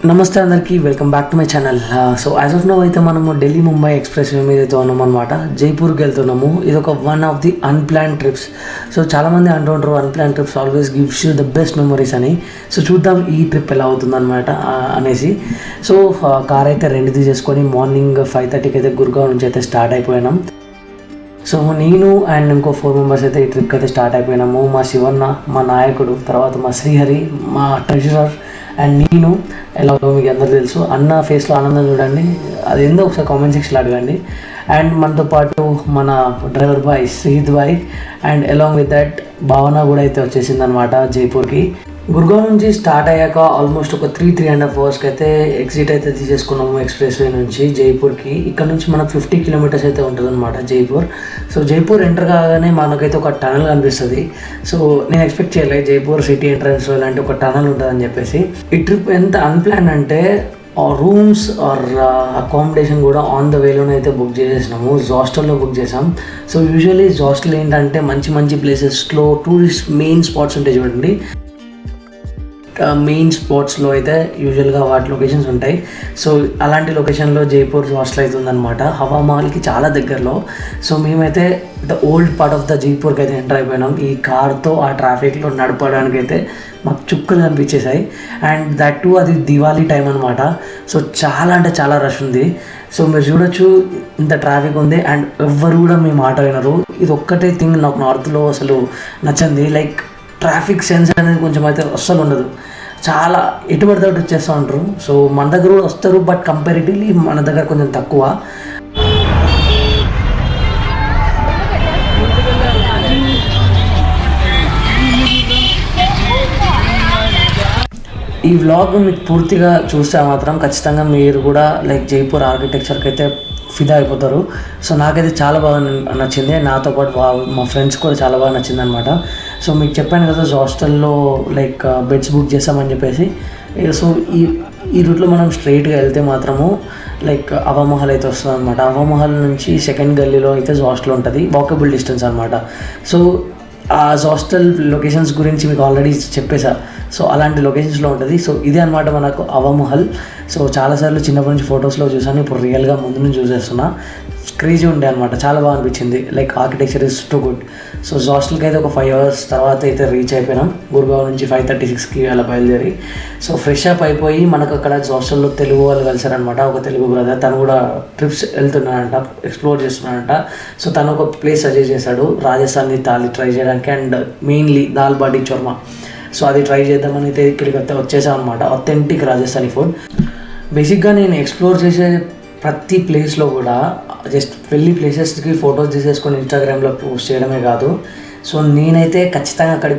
నమస్తే అందరికీ, welcome back to my channel. So as of now అయితే మనము ఢిల్లీ ముంబై ఎక్స్ప్రెస్ వే మీద అయితే ఉన్నాం అనమాట. జైపూర్కి వెళ్తున్నాము. ఇది ఒక one of the unplanned trips. So చాలామంది అంటుంటారు unplanned trips always gives you the best memories అని. సో చూద్దాం ఈ ట్రిప్ ఎలా అవుతుందన్నమాట అనేసి. సో కార్ అయితే రెంట్ తీసేసుకొని మార్నింగ్ 5:30కి అయితే గుర్గావ్ నుంచి అయితే స్టార్ట్ అయిపోయినాం. సో నేను అండ్ ఇంకో 4 మెంబర్స్ అయితే ఈ ట్రిప్కి అయితే స్టార్ట్ అయిపోయినాము. మా శివన్న, మా నాయకుడు, తర్వాత మా శ్రీహరి, మా ట్రెజరర్ అండ్ నేను. ఎలాగో మీకు అందరూ తెలుసు, అన్న ఫేస్లో ఆనందం చూడండి, అది ఏందో ఒకసారి కామెంట్ సెక్షన్లో అడగండి. అండ్ మనతో పాటు మన డ్రైవర్ బాయ్ శ్రీహిత్ బాయ్ and along with that Bhavana కూడా అయితే వచ్చేసింది అనమాట జైపూర్కి. గుర్గావ్ నుంచి స్టార్ట్ అయ్యాక ఆల్మోస్ట్ ఒక 3.5 అవర్స్కి అయితే ఎగ్జిట్ అయితే తీసేసుకున్నాము ఎక్స్ప్రెస్ వే నుంచి జైపూర్కి. ఇక్కడ నుంచి మనకు 50 కిలోమీటర్స్ అయితే ఉంటుంది అనమాట జైపూర్. సో జైపూర్ ఎంటర్ కాగానే మనకైతే ఒక టనల్ కనిపిస్తుంది. సో నేను ఎక్స్పెక్ట్ చేయలేదు జైపూర్ సిటీ ఎంట్రన్స్లో ఇలాంటి ఒక టనల్ ఉంటుందని చెప్పేసి. ఈ ట్రిప్ ఎంత అన్ప్లాన్ అంటే రూమ్స్ ఆర్ అకామిడేషన్ కూడా ఆన్ ద వేలోనే అయితే బుక్ చేసేసినాము. జాస్టల్లో బుక్ చేసాం. సో యూజువల్లీ జాస్టల్ ఏంటంటే మంచి మంచి ప్లేసెస్లో టూరిస్ట్ మెయిన్ స్పాట్స్ ఉంటాయి చూడండి. మెయిన్ స్పాట్స్లో అయితే యూజువల్గా వాటి లొకేషన్స్ ఉంటాయి. సో అలాంటి లొకేషన్లో జైపూర్ హాస్టల్ అవుతుందన్నమాట, హవా మహల్కి చాలా దగ్గరలో. సో మేమైతే the old part of the జైపూర్కి అయితే ఎంటర్ అయిపోయినాం. ఈ కార్తో ఆ ట్రాఫిక్లో నడపడానికి అయితే మాకు చుక్కలు కనిపించేసాయి. అండ్ దట్ టు అది దివాళీ టైం అనమాట. సో చాలా అంటే చాలా రష్ ఉంది. సో మీరు చూడొచ్చు ఇంత ట్రాఫిక్ ఉంది అండ్ ఎవ్వరు కూడా మేము మాట వినరు. ఇది ఒక్కటే థింగ్ నాకు నార్త్లో అసలు నచ్చింది. లైక్ ట్రాఫిక్ సెన్స్ అనేది కొంచెం అయితే అస్సలు ఉండదు. చాలా ఎటుబడితే అటు వచ్చేస్తూ ఉంటారు. సో మన దగ్గర కూడా వస్తారు, బట్ కంపారిటివ్లీ మన దగ్గర కొంచెం తక్కువ. ఈ వ్లాగ్ మీకు పూర్తిగా చూస్తే మాత్రం ఖచ్చితంగా మీరు కూడా లైక్ జైపూర్ ఆర్కిటెక్చర్కి అయితే ఫిదా అయిపోతారు. సో నాకైతే చాలా బాగా నచ్చింది. నాతో పాటు మా ఫ్రెండ్స్ కూడా చాలా బాగా నచ్చింది అనమాట. సో మీకు చెప్పాను కదా హాస్టల్లో లైక్ బెడ్స్ బుక్ చేస్తామని చెప్పేసి. సో ఈ రూట్లో మనం స్ట్రైట్గా వెళ్తే మాత్రము లైక్ హవామహల్ అయితే వస్తుంది అనమాట. హవామహల్ నుంచి సెకండ్ గల్లీలో అయితే హాస్టల్ ఉంటుంది, వాకబుల్ డిస్టెన్స్ అనమాట. సో ఆ హాస్టల్ లొకేషన్స్ గురించి మీకు ఆల్రెడీ చెప్పేసా. సో అలాంటి లొకేషన్స్లో ఉంటుంది. సో ఇదే అనమాట మనకు హవామహల్. సో చాలాసార్లు చిన్నప్పటి నుంచి ఫొటోస్లో చూసాను, ఇప్పుడు రియల్గా ముందు నుంచి చూసేస్తున్నా. క్రేజీ ఉండే అనమాట, చాలా బాగా అనిపించింది. Like architecture is too good. So హాస్టల్కి అయితే ఒక 5 hours తర్వాత అయితే రీచ్ అయిపోయినాం. గుర్గావ్ నుంచి 5:36కి అలా బయలుదేరి. సో ఫ్రెష్ అప్ అయిపోయి మనకు అక్కడ హాస్టల్లో తెలుగు వాళ్ళు కలిసారనమాట. ఒక తెలుగు బ్రదర్, తను కూడా ట్రిప్స్ వెళ్తున్నాడంట, ఎక్స్ప్లోర్ చేస్తున్నాడంట. సో తను ఒక ప్లేస్ సజెస్ట్ చేశాడు రాజస్థానీ థాలి ట్రై చేయడానికి and mainly dal baati చోర్మా. So అది ట్రై చేద్దామని అయితే ఇక్కడికి వచ్చేసాం అనమాట. Authentic Rajasthani food. బేసిక్గా నేను ఎక్స్ప్లోర్ చేసే ప్రతి ప్లేస్లో కూడా జస్ట్ వెళ్ళి ప్లేసెస్కి ఫొటోస్ తీసేసుకొని ఇన్స్టాగ్రామ్లో పోస్ట్ చేయడమే కాదు. సో నేనైతే ఖచ్చితంగా అక్కడి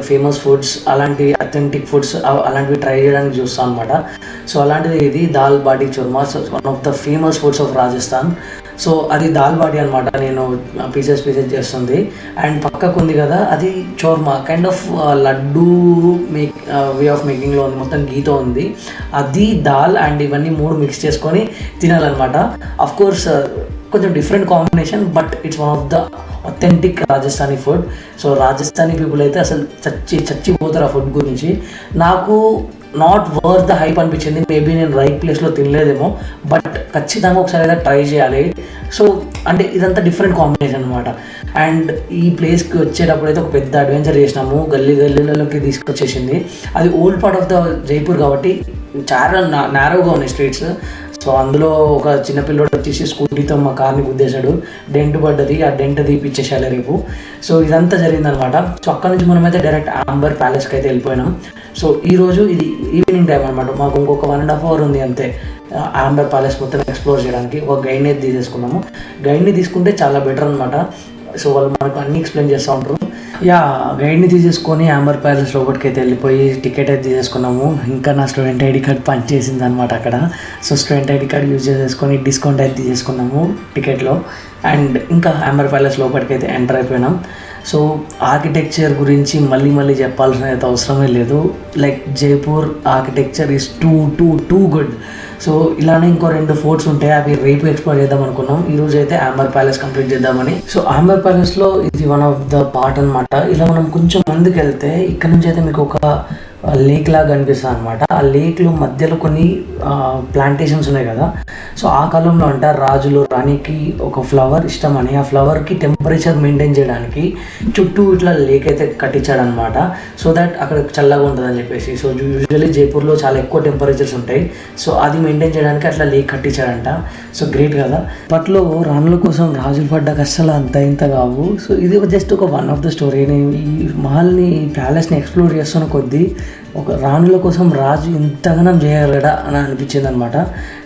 ఫేమస్ ఫుడ్స్, అలాంటి అథెంటిక్ ఫుడ్స్ అలాంటివి ట్రై చేయడానికి చూస్తాను అనమాట. సో అలాంటిది ఇది dal baati churma, one of the famous foods of Rajasthan. So అది దాల్ బాటీ అనమాట, నేను పీసెస్ చేస్తుంది. అండ్ పక్కకు ఉంది కదా అది churma, kind of laddoo way of మేకింగ్లో ఉంది, మొత్తం గీతో ఉంది. అది దాల్ అండ్ ఇవన్నీ 3 మిక్స్ చేసుకొని తినాలన్నమాట. అఫ్ కోర్స్ కొంచెం different combination, but it's one of the authentic Rajasthani food. So Rajasthani people అయితే అసలు చచ్చిపోతారు ఆ ఫుడ్ గురించి. నాకు నాట్ వర్త్ ద హైప్ అనిపించింది. మేబీ నేను రైట్ ప్లేస్లో తినలేదేమో, బట్ ఖచ్చితంగా ఒకసారి అయితే ట్రై చేయాలి. సో అంటే ఇదంతా డిఫరెంట్ కాంబినేషన్ అనమాట. అండ్ ఈ ప్లేస్కి వచ్చేటప్పుడు అయితే ఒక పెద్ద అడ్వెంచర్ చేసినాము. గల్లీలలోకి తీసుకొచ్చేసింది. అది old part of the Jaipur కాబట్టి చాలా నేరోగా ఉన్నాయి స్ట్రీట్స్. సో అందులో ఒక చిన్నపిల్లడు వచ్చేసి స్కూటీతో మా కార్ని గుద్దేశాడు, డెంట్ పడ్డది. ఆ డెంట్ తీపిచ్చేసాలి రేపు. సో ఇదంతా జరిగిందనమాట. సో అక్కడ నుంచి మనమైతే డైరెక్ట్ ఆంబర్ ప్యాలెస్కి అయితే వెళ్ళిపోయినాం. సో ఈరోజు ఇది ఈవినింగ్ టైం అనమాట. మాకు ఇంకొక 1.5 hour ఉంది అంతే ఆంబర్ ప్యాలెస్ మొత్తం ఎక్స్ప్లోర్ చేయడానికి. ఒక గైడ్ని అయితే తీసేసుకున్నాము. గైడ్ని తీసుకుంటే చాలా బెటర్ అనమాట. సో వాళ్ళు మనకు అన్నీ ఎక్స్ప్లెయిన్ చేస్తూ ఉంటారు. గైడ్ని తీసేసుకొని ఆంబర్ ప్యాలెస్ లోపలికి అయితే వెళ్ళిపోయి టికెట్ అయితే తీసేసుకున్నాము. ఇంకా నా స్టూడెంట్ ఐడి కార్డ్ పనిచేసింది అనమాట అక్కడ. So student ID card use చేసేసుకొని డిస్కౌంట్ అయితే తీసేసుకున్నాము టికెట్లో. అండ్ ఇంకా ఆంబర్ ప్యాలెస్ లోపలికి అయితే ఎంటర్ అయిపోయినాం. సో ఆర్కిటెక్చర్ గురించి మళ్ళీ చెప్పాల్సిన అయితే అవసరమే లేదు. Like Jaipur architecture is too good. So ఇలానే ఇంకో 2 ఫోర్ట్స్ ఉంటాయి, అవి రేపు ఎక్స్ప్లోర్ చేద్దాం అనుకున్నాం. ఈరోజు అయితే ఆంబర్ ప్యాలెస్ కంప్లీట్ చేద్దామని. సో ఆంబర్ ప్యాలెస్లో ఇది వన్ ఆఫ్ ద పార్ట్ అనమాట. ఇలా మనం కొంచెం ముందుకు వెళ్తే ఇక్కడ నుంచి అయితే మీకు ఒక లేక్ లాగా కనిపిస్తుంది అనమాట. ఆ లేక్లో మధ్యలో కొన్ని ప్లాంటేషన్స్ ఉన్నాయి కదా. సో ఆ కాలంలో అంట రాజులు రాణికి ఒక ఫ్లవర్ ఇష్టం అని ఆ ఫ్లవర్కి టెంపరేచర్ మెయింటైన్ చేయడానికి చుట్టూ ఇట్లా లేక్ అయితే కట్టించాడనమాట. సో దట్ అక్కడ చల్లగా ఉంటుందని చెప్పేసి. సో యూజువల్లీ జైపూర్లో చాలా ఎక్కువ టెంపరేచర్స్ ఉంటాయి. సో అది మెయింటైన్ చేయడానికి అట్లా లేక్ కట్టించాడంట. సో గ్రేట్ కదా. అప్పట్లో రాణుల కోసం రాజులు పడ్డ కష్టాలు అంత ఇంత కావు. సో ఇది జస్ట్ ఒక వన్ ఆఫ్ ద స్టోరీ. నేను ఈ మహల్ని ఈ ప్యాలెస్ని ఎక్స్ప్లోర్ చేస్తున్న కొద్దీ ఒక రాణుల కోసం రాజు ఇంతగానం చేయగలడా అని అనిపించింది అనమాట.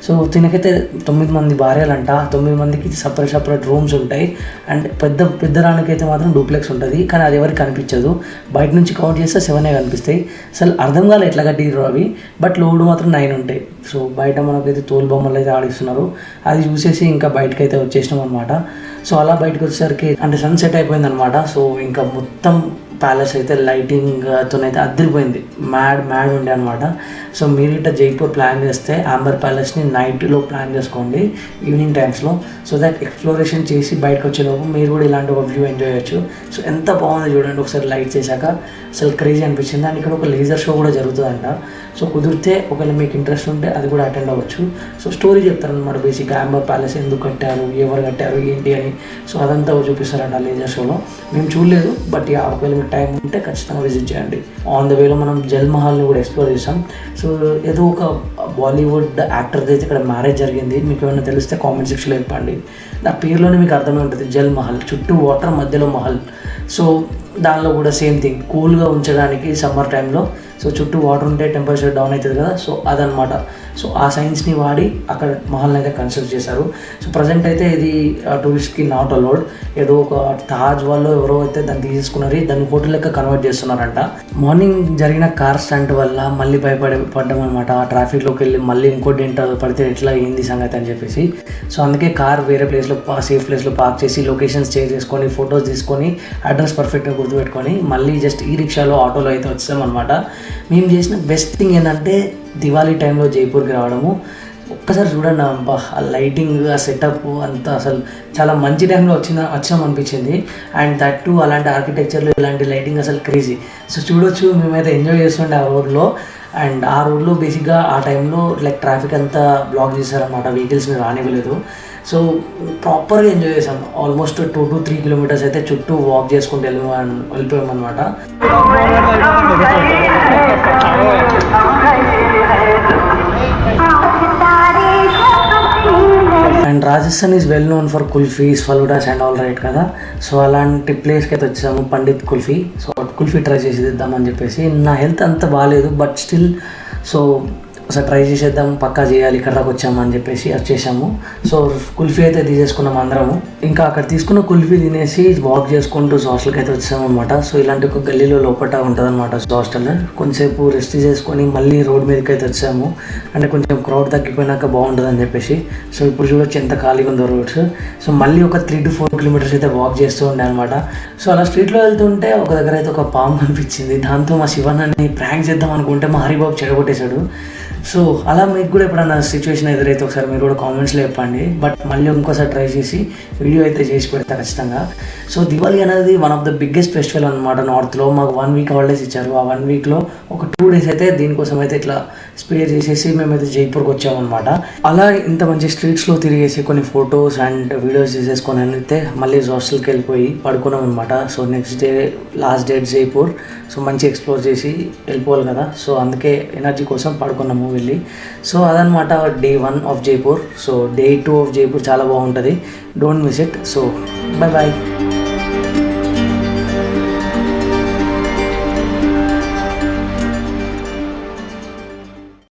సో తినకైతే 9 మంది భార్యలంట, 9 మందికి సపరేట్ రూమ్స్ ఉంటాయి. అండ్ పెద్ద రాణికైతే మాత్రం డూప్లెక్స్ ఉంటుంది, కానీ అది ఎవరికి కనిపించదు. బయట నుంచి కౌంట్ చేస్తే 7 కనిపిస్తాయి. అసలు అర్థం కాలే ఎట్లా కట్టిరు అవి, బట్ లోడ్ మాత్రం 9 ఉంటాయి. సో బయట మనకైతే తోలు బొమ్మలు అయితే ఆడిస్తున్నారు. అది చూసేసి ఇంకా బయటకైతే వచ్చేసినాం అనమాట. సో అలా బయటకు వచ్చేసరికి అంటే సన్సెట్ అయిపోయింది అనమాట. సో ఇంకా మొత్తం ప్యాలెస్ అయితే లైటింగ్తోనైతే అదిరిపోయింది. మ్యాడ్ ఉండే అనమాట. సో మీరు ఇట్లా జైపూర్ ప్లాన్ చేస్తే ఆంబర్ ప్యాలెస్ని నైట్లో ప్లాన్ చేసుకోండి, ఈవినింగ్ టైమ్స్లో. సో దట్ ఎక్స్ప్లోరేషన్ చేసి బయటకు వచ్చేలోపు మీరు కూడా ఇలాంటి ఒక వ్యూ ఎంజాయ్ చేయొచ్చు. సో ఎంత బాగుంది చూడండి ఒకసారి లైట్ చేశాక, అసలు క్రేజీ అనిపించింది. అండ్ ఇక్కడ ఒక లేజర్ షో కూడా జరుగుతుందంట. సో కుదిరితే ఒకవేళ మీకు ఇంట్రెస్ట్ ఉంటే అది కూడా అటెండ్ అవ్వచ్చు. సో స్టోరీ చెప్తారనమాట బేసిక్గా ఆంబర్ ప్యాలెస్ ఎందుకు కట్టారు, ఎవరు కట్టారు, ఏంటి అని. సో అదంతా చూపిస్తారంట లేజర్ షోలో. మేము చూడలేదు, బట్ ఒకవేళ మీకు టైం ఉంటే ఖచ్చితంగా విజిట్ చేయండి. ఆన్ ద వేలో మనం జల్ మహల్ని కూడా ఎక్స్ప్లోర్ చేసాం. సో ఏదో ఒక బాలీవుడ్ యాక్టర్ది అయితే ఇక్కడ మ్యారేజ్ జరిగింది. మీకు ఏమైనా తెలిస్తే కామెంట్ సెక్షన్లో చెప్పండి. ఆ పేరులోనే మీకు అర్థమై ఉంటుంది, జల్ మహల్, చుట్టూ వాటర్ మధ్యలో మహల్. సో దానిలో కూడా సేమ్ థింగ్, కూల్గా ఉంచడానికి సమ్మర్ టైంలో. సో చుట్టూ వాటర్ ఉంటే టెంపరేచర్ డౌన్ అవుతుంది కదా. సో అదనమాట. సో ఆ సైన్స్ని వాడి అక్కడ మహల్ని అయితే కన్స్ట్రక్ట్ చేశారు. సో ప్రజెంట్ అయితే ఇది టూరిస్ట్కి నాట్ అలౌడ్. ఏదో ఒక తాజ్ వాళ్ళు ఎవరో అయితే దాన్ని తీసేసుకున్నారు, దాన్ని హోటల్ లెక్క కన్వర్ట్ చేస్తున్నారంట. మార్నింగ్ జరిగిన కార్ స్టంట్ వల్ల మళ్ళీ పడ్డాం అనమాట. ఆ ట్రాఫిక్లోకి వెళ్ళి మళ్ళీ ఇంకోటి ఏంటో పడితే ఎట్లా అయింది సంగతి అని చెప్పేసి. సో అందుకే కార్ వేరే ప్లేస్లో సేఫ్ ప్లేస్లో పార్క్ చేసి లొకేషన్స్ షేర్ చేసుకొని ఫొటోస్ తీసుకొని అడ్రస్ పర్ఫెక్ట్గా గుర్తుపెట్టుకొని మళ్ళీ జస్ట్ ఈ రిక్షాలో ఆటోలో అయితే వచ్చాం అనమాట. మేము చేసిన బెస్ట్ థింగ్ ఏంటంటే దివాళీ టైంలో జైపూర్కి రావడము. ఒక్కసారి చూడండి అబ్బా, ఆ లైటింగ్, ఆ సెటప్ అంతా అసలు చాలా మంచి టైంలో వచ్చాం అనిపించింది. అండ్ దట్ టు అలాంటి ఆర్కిటెక్చర్లో ఇలాంటి లైటింగ్ అసలు క్రేజీ. సో చూడొచ్చు, మేమైతే ఎంజాయ్ చేస్తుండే ఆ రోడ్లో. అండ్ ఆ రోడ్లో బేసిక్గా ఆ టైంలో లైక్ ట్రాఫిక్ అంతా బ్లాక్ చేశారనమాట, వెహికల్స్ని రానివ్వలేదు. సో ప్రాపర్గా ఎంజాయ్ చేసాం. ఆల్మోస్ట్ 2 to 3 కిలోమీటర్స్ అయితే చుట్టూ వాక్ చేసుకుంటూ వెళ్ళిపోయామన్నమాట. And Rajasthan is well known for kulfis, faloodas and all right కదా. సో అలాంటి ప్లేస్కి అయితే వచ్చాము, పండిత్ కుల్ఫీ. సో కుల్ఫీ ట్రై చేసేద్దామని చెప్పేసి. నా హెల్త్ అంత బాగాలేదు, బట్ స్టిల్ సో ఒకసారి ట్రై చేసేద్దాం, పక్కా చేయాలి, ఇక్కడ దాకా వచ్చామని చెప్పేసి వచ్చేసాము. సో కుల్ఫీ అయితే తీసేసుకున్నాం అందరము. ఇంకా అక్కడ తీసుకున్న కుల్ఫీ తినేసి వాక్ చేసుకుంటూ హాస్టల్కి అయితే వచ్చాము అనమాట. సో ఇలాంటి ఒక గల్లీలో లోపల ఉంటుంది అనమాట హాస్టల్. కొంచెంసేపు రెస్ట్ చేసుకొని మళ్ళీ రోడ్ మీదకి అయితే వచ్చాము. అంటే కొంచెం క్రౌడ్ తగ్గిపోయినాక బాగుంటుంది అని చెప్పేసి. సో ఇప్పుడు చూడొచ్చు ఎంత ఖాళీగా ఉందో రోడ్స్. సో మళ్ళీ ఒక 3 to 4 కిలోమీటర్స్ అయితే వాక్ చేస్తూ ఉండే అనమాట. సో అలా స్ట్రీట్లో వెళ్తుంటే ఒక దగ్గర అయితే ఒక పాము కనిపించింది. దాంతో మా శివన్నని ప్రాంక్ చేద్దాం అనుకుంటే మా హరిబాబు చెడగొట్టేశాడు. సో అలా మీకు కూడా ఎప్పుడన్నా సిచ్యువేషన్ ఎదురైతే ఒకసారి మీరు కూడా కామెంట్స్లో చెప్పండి. బట్ మళ్ళీ ఇంకోసారి ట్రై చేసి వీడియో అయితే చేసి పెడతా ఖచ్చితంగా. సో దివాళీ అనేది one of the biggest festival అనమాట నార్త్లో. మాకు 1 week హాలిడేస్ ఇచ్చారు. ఆ 1 weekలో ఒక 2 days అయితే దీనికోసం అయితే ఇట్లా స్పేర్ చేసేసి మేమైతే జైపూర్కి వచ్చామన్నమాట. అలా ఇంత మంచి స్ట్రీట్స్లో తిరిగేసి కొన్ని ఫొటోస్ అండ్ వీడియోస్ చేసేసుకొని అయితే మళ్ళీ హాస్టల్కి వెళ్ళిపోయి పడుకున్నాం అనమాట. So next day last date Jaipur. So మంచి ఎక్స్ప్లోర్ చేసి వెళ్ళిపోవాలి కదా. సో అందుకే ఎనర్జీ కోసం పడుకున్నాము వెళ్ళి. సో అదనమాట day 1 of Jaipur. So day 2 of Jaipur చాలా బాగుంటుంది, don't miss it. So bye bye.